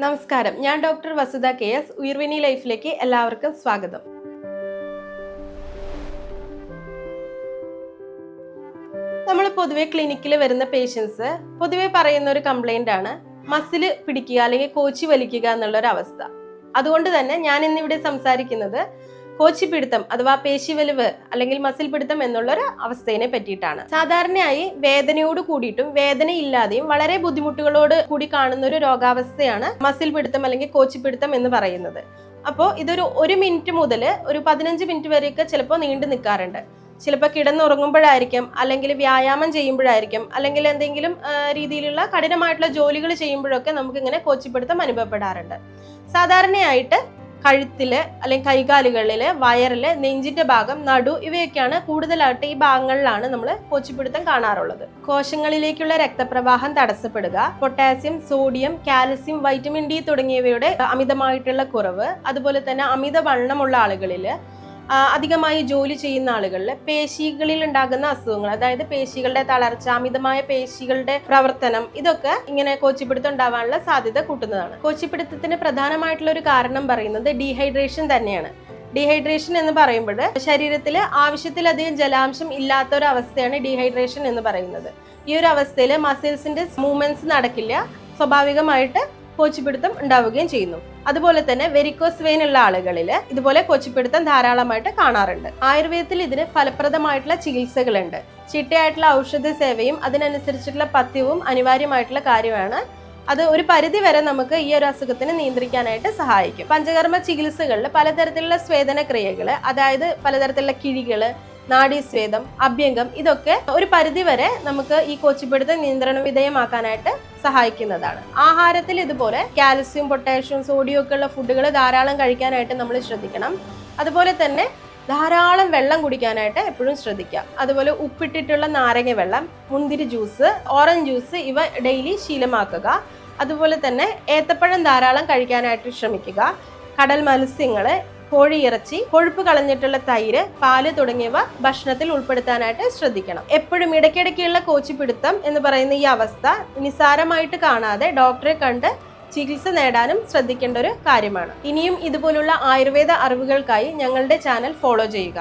നമസ്കാരം, ഞാൻ doctor Vasudha KS. ഉയർവിനി ലൈഫിലേക്ക് എല്ലാവർക്കും സ്വാഗതം. നമ്മൾ പൊതുവെ ക്ലിനിക്കിൽ വരുന്ന പേഷ്യൻസ് പൊതുവെ പറയുന്ന ഒരു കംപ്ലൈന്റ് ആണ് മസിൽ പിടിക്കുക അല്ലെങ്കിൽ കോച്ചി വലിക്കുക എന്നുള്ളൊരു അവസ്ഥ. അതുകൊണ്ട് തന്നെ ഞാൻ ഇന്നിവിടെ സംസാരിക്കുന്നത് കോച്ചിപ്പിടുത്തം അഥവാ പേശിവലിവ് അല്ലെങ്കിൽ മസിൽ പിടുത്തം എന്നുള്ളൊരു അവസ്ഥയെ പറ്റിയിട്ടാണ്. സാധാരണയായി വേദനയോട് കൂടിയിട്ടും വേദന ഇല്ലാതെയും വളരെ ബുദ്ധിമുട്ടുകളോട് കൂടി കാണുന്ന ഒരു രോഗാവസ്ഥയാണ് മസിൽ പിടുത്തം അല്ലെങ്കിൽ കോച്ചിപ്പിടുത്തം എന്ന് പറയുന്നത്. അപ്പോൾ ഇതൊരു 1 മിനിറ്റ് മുതൽ ഒരു 15 മിനിറ്റ് വരെയൊക്കെ ചിലപ്പോൾ നീണ്ടു നിൽക്കാറുണ്ട്. ചിലപ്പോൾ കിടന്നുറങ്ങുമ്പോഴായിരിക്കും, അല്ലെങ്കിൽ വ്യായാമം ചെയ്യുമ്പോഴായിരിക്കും, അല്ലെങ്കിൽ എന്തെങ്കിലും രീതിയിലുള്ള കഠിനമായിട്ടുള്ള ജോലികൾ ചെയ്യുമ്പോഴൊക്കെ നമുക്കിങ്ങനെ കോച്ചിപ്പിടുത്തം അനുഭവപ്പെടാറുണ്ട്. സാധാരണയായിട്ട് കഴുത്തില് അല്ലെങ്കിൽ കൈകാലുകളില്, വയറില്, നെഞ്ചിന്റെ ഭാഗം, നടു ഇവയൊക്കെയാണ് കൂടുതലായിട്ട് ഈ ഭാഗങ്ങളിലാണ് നമ്മൾ കോച്ചിപ്പിടുത്തം കാണാറുള്ളത്. കോശങ്ങളിലേക്കുള്ള രക്തപ്രവാഹം തടസ്സപ്പെടുക, potassium, sodium, calcium, vitamin D തുടങ്ങിയവയുടെ അമിതമായിട്ടുള്ള കുറവ്, അതുപോലെ തന്നെ അമിതവണ്ണമുള്ള ആളുകളില്, അധികമായി ജോലി ചെയ്യുന്ന ആളുകളിൽ പേശികളിൽ ഉണ്ടാകുന്ന അസുഖങ്ങൾ, അതായത് പേശികളുടെ തളർച്ച, അമിതമായ പേശികളുടെ പ്രവർത്തനം, ഇതൊക്കെ ഇങ്ങനെ കോച്ചിപ്പിടുത്തം ഉണ്ടാവാനുള്ള സാധ്യത കൂട്ടുന്നതാണ്. കോച്ചിപ്പിടുത്തത്തിന് പ്രധാനമായിട്ടുള്ള ഒരു കാരണം പറയുന്നത് ഡീഹൈഡ്രേഷൻ തന്നെയാണ്. ഡീഹൈഡ്രേഷൻ എന്ന് പറയുമ്പോൾ ശരീരത്തിൽ ആവശ്യത്തിലധികം ജലാംശം ഇല്ലാത്ത ഒരു അവസ്ഥയാണ് ഡീഹൈഡ്രേഷൻ എന്ന് പറയുന്നത്. ഈ ഒരു അവസ്ഥയിൽ മസിൽസിന്റെ മൂവ്മെന്റ്സ് നടക്കില്ല, സ്വാഭാവികമായിട്ട് കോച്ചിപ്പിടുത്തം ഉണ്ടാവുകയും ചെയ്യുന്നു. അതുപോലെ തന്നെ വെരിക്കോസ് വെയിൻ ഉള്ള ആളുകളിൽ ഇതുപോലെ കോച്ചിപ്പിടുത്തം ധാരാളമായിട്ട് കാണാറുണ്ട്. ആയുർവേദത്തിൽ ഇതിന് ഫലപ്രദമായിട്ടുള്ള ചികിത്സകളുണ്ട്. ചിട്ടയായിട്ടുള്ള ഔഷധ സേവയും അതിനനുസരിച്ചിട്ടുള്ള പഥ്യവും അനിവാര്യമായിട്ടുള്ള കാര്യമാണ്. അത് ഒരു പരിധി വരെ നമുക്ക് ഈ ഒരു അസുഖത്തിനെ നിയന്ത്രിക്കാനായിട്ട് സഹായിക്കും. പഞ്ചകർമ്മ ചികിത്സകളിൽ പലതരത്തിലുള്ള സ്വേദന ക്രിയകള്, അതായത് പലതരത്തിലുള്ള കിഴികള്, നാഡീസ്വേദം, അഭ്യംഗം, ഇതൊക്കെ ഒരു പരിധി വരെ നമുക്ക് ഈ കോച്ചിപ്പിടുത്തം നിയന്ത്രണ വിധേയമാക്കാനായിട്ട് സഹായിക്കുന്നതാണ്. ആഹാരത്തിൽ ഇതുപോലെ കാൽസ്യം, പൊട്ടാഷ്യം, സോഡിയം ഒക്കെ ഉള്ള ഫുഡുകൾ ധാരാളം കഴിക്കാനായിട്ട് നമ്മൾ ശ്രദ്ധിക്കണം. അതുപോലെ തന്നെ ധാരാളം വെള്ളം കുടിക്കാനായിട്ട് എപ്പോഴും ശ്രദ്ധിക്കാം. അതുപോലെ ഉപ്പിട്ടിട്ടുള്ള നാരങ്ങ വെള്ളം, മുന്തിരി ജ്യൂസ്, ഓറഞ്ച് ജ്യൂസ് ഇവ ഡെയിലി ശീലമാക്കുക. അതുപോലെ തന്നെ ഏത്തപ്പഴം ധാരാളം കഴിക്കാനായിട്ട് ശ്രമിക്കുക. കടൽ മത്സ്യങ്ങള്, കോഴിയിറച്ചി, കൊഴുപ്പ് കളഞ്ഞിട്ടുള്ള തൈര്, പാല് തുടങ്ങിയവ ഭക്ഷണത്തിൽ ഉൾപ്പെടുത്താനായിട്ട് ശ്രദ്ധിക്കണം. എപ്പോഴും ഇടയ്ക്കിടയ്ക്കുള്ള കോച്ചിപ്പിടുത്തം എന്ന് പറയുന്ന ഈ അവസ്ഥ നിസ്സാരമായിട്ട് കാണാതെ ഡോക്ടറെ കണ്ട് ചികിത്സ നേടാനും ശ്രദ്ധിക്കേണ്ട ഒരു കാര്യമാണ്. ഇനിയും ഇതുപോലുള്ള ആയുർവേദ അറിവുകൾക്കായി ഞങ്ങളുടെ ചാനൽ ഫോളോ ചെയ്യുക.